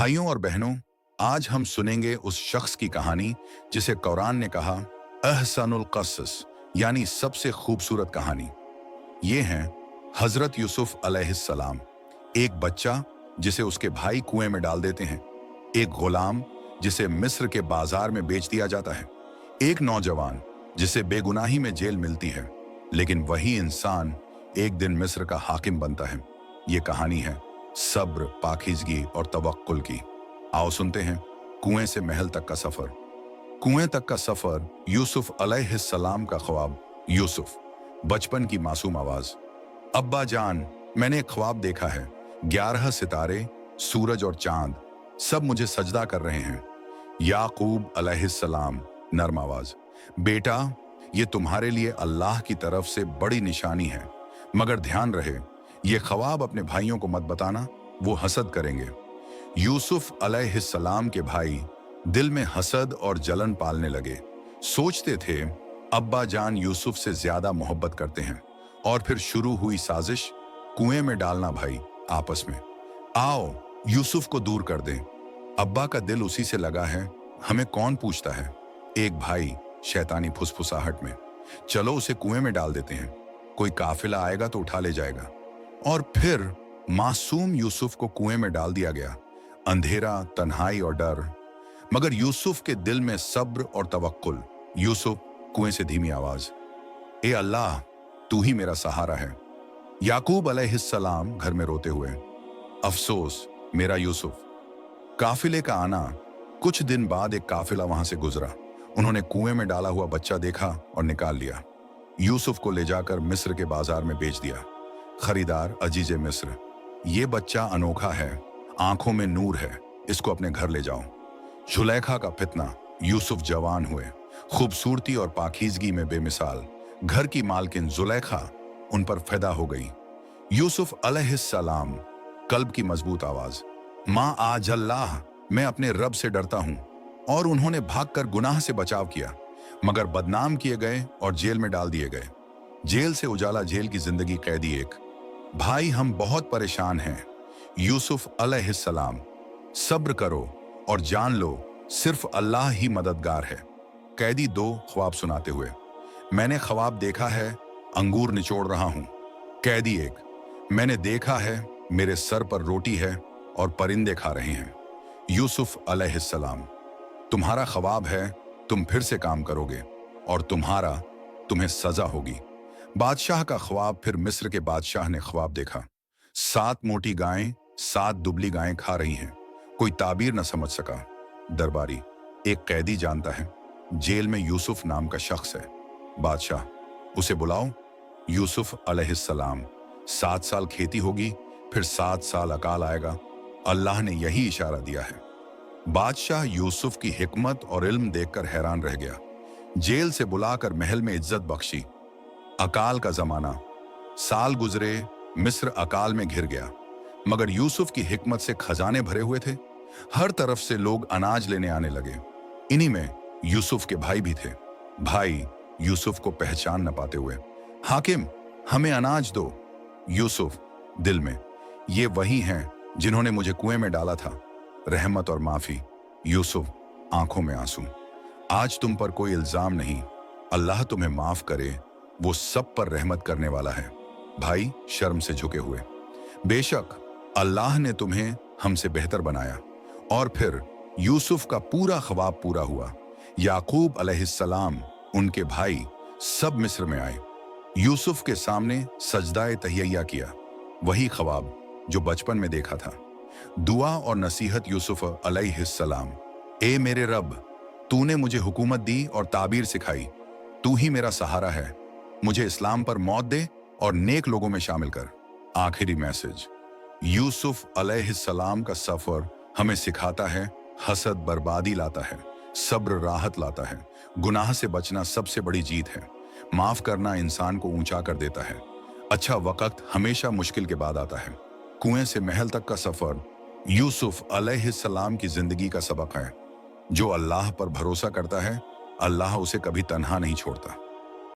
भाइयों और बहनों, आज हम सुनेंगे उस शख्स की कहानी जिसे कुरान ने कहा अहसनुल क़सस, यानी सबसे खूबसूरत कहानी। ये हैं हजरत यूसुफ अलैहिस्सलाम। एक बच्चा जिसे उसके भाई कुएं में डाल देते हैं, एक गुलाम जिसे मिस्र के बाजार में बेच दिया जाता है, एक नौजवान जिसे बेगुनाही में जेल मिलती है, लेकिन वही इंसान एक दिन मिस्र का हाकिम बनता है। ये कहानी है सब्र, पाकीज़गी और तवक्कुल की। आओ सुनते हैं कुएं से महल तक का सफर। कुएं तक का सफर, यूसुफ अलैहिस्सलाम का ख्वाब। यूसुफ, बचपन की मासूम आवाज। अब्बा जान, मैंने एक ख्वाब देखा है। 11 सितारे, सूरज और चांद सब मुझे सजदा कर रहे हैं। याकूब अलैहिस्सलाम, नरम आवाज। बेटा, ये तुम्हारे लिए अल्लाह की तरफ से बड़ी निशानी है, मगर ध्यान रहे ये ख्वाब अपने भाइयों को मत बताना, वो हसद करेंगे। यूसुफ अलैहिस्सलाम के भाई दिल में हसद और जलन पालने लगे। सोचते थे अब्बा जान यूसुफ से ज्यादा मोहब्बत करते हैं, और फिर शुरू हुई साजिश, कुएं में डालना भाई आपस में। आओ यूसुफ को दूर कर दें, अब्बा का दिल उसी से लगा है, हमें कौन पूछता है। एक भाई शैतानी फुसफुसाहट में, चलो उसे कुएं में डाल देते हैं, कोई काफिला आएगा तो उठा ले जाएगा। और फिर मासूम यूसुफ को कुएं में डाल दिया गया। अंधेरा, तन्हाई और डर, मगर यूसुफ के दिल में सब्र और तवक्कुल। यूसुफ, कुएं से धीमी आवाज, ए अल्लाह, तू ही मेरा सहारा है। याकूब अलैहिस्सलाम घर में रोते हुए, अफसोस मेरा यूसुफ। काफिले का आना। कुछ दिन बाद एक काफिला वहां से गुजरा। उन्होंने कुएं में डाला हुआ बच्चा देखा और निकाल लिया। यूसुफ को ले जाकर मिस्र के बाजार में बेच दिया। खरीदार, अजीजे मिस्र, ये बच्चा अनोखा है, आंखों में नूर है, इसको अपने घर ले जाओ। जुलेखा का फितना। यूसुफ जवान हुए, खूबसूरती और पाकीज़गी में बेमिसाल। घर की मालकिन जुलेखा उन पर फिदा हो गई। यूसुफ अलैहिस्सलाम, कल्ब की मजबूत आवाज, माँ आज अल्लाह, मैं अपने रब से डरता हूँ। और उन्होंने भागकर गुनाह से बचाव किया, मगर बदनाम किए गए और जेल में डाल दिए गए। जेल से उजाला जेल की जिंदगी कैदी एक। भाई, हम बहुत परेशान हैं। यूसुफ अलैहिस्सलाम, सब्र करो और जान लो सिर्फ अल्लाह ही मददगार है। कैदी 2, ख्वाब सुनाते हुए, मैंने ख्वाब देखा है अंगूर निचोड़ रहा हूं। कैदी 1, मैंने देखा है मेरे सर पर रोटी है और परिंदे खा रहे हैं। यूसुफ अलैहिस्सलाम, तुम्हारा ख्वाब है, तुम फिर से काम करोगे और तुम्हें सजा होगी। बादशाह का ख्वाब। फिर मिस्र के बादशाह ने ख्वाब देखा, 7 मोटी गायें 7 दुबली गायें खा रही हैं। कोई ताबीर न समझ सका। दरबारी, एक कैदी जानता है, जेल में यूसुफ नाम का शख्स है। बादशाह, उसे बुलाओ। यूसुफ अलैहिस्सलाम, 7 साल खेती होगी, फिर 7 साल अकाल आएगा, अल्लाह ने यही इशारा दिया है। बादशाह यूसुफ की हिकमत और इल्म देखकर हैरान रह गया। जेल से बुलाकर महल में इज्जत बख्शी। अकाल का जमाना। साल गुजरे, मिस्र अकाल में घिर गया, मगर यूसुफ की हिकमत से खजाने भरे हुए थे। हर तरफ से लोग अनाज लेने आने लगे। इन्हीं में यूसुफ के भाई भी थे। भाई यूसुफ को पहचान न पाते हुए, हाकिम, हमें अनाज दो। यूसुफ दिल में, ये वही हैं जिन्होंने मुझे कुएं में डाला था। रहमत और माफी। यूसुफ, आंखों में आंसू, आज तुम पर कोई इल्जाम नहीं, अल्लाह तुम्हें माफ करे, वो सब पर रहमत करने वाला है। भाई शर्म से झुके हुए, बेशक अल्लाह ने तुम्हें हमसे बेहतर बनाया। और फिर यूसुफ का पूरा ख्वाब पूरा हुआ। याकूब अलैहिस्सलाम, उनके भाई सब मिस्र में आए। यूसुफ के सामने सजदाए तहिया किया। वही ख्वाब जो बचपन में देखा था। दुआ और नसीहत। यूसुफ अलैहिस्सलाम, ए मेरे रब, तूने मुझे हुकूमत दी और ताबीर सिखाई, तू ही मेरा सहारा है, मुझे इस्लाम पर मौत दे और नेक लोगों में शामिल कर। आखिरी मैसेज। यूसुफ अलैहिस्सलाम का सफर हमें सिखाता है, हसद बर्बादी लाता है, सब्र राहत लाता है, गुनाह से बचना सबसे बड़ी जीत है, माफ करना इंसान को ऊंचा कर देता है, अच्छा वक्त हमेशा मुश्किल के बाद आता है। कुएं से महल तक का सफर यूसुफ अलैहिस्सलाम की जिंदगी का सबक है। जो अल्लाह पर भरोसा करता है, अल्लाह उसे कभी तन्हा नहीं छोड़ता।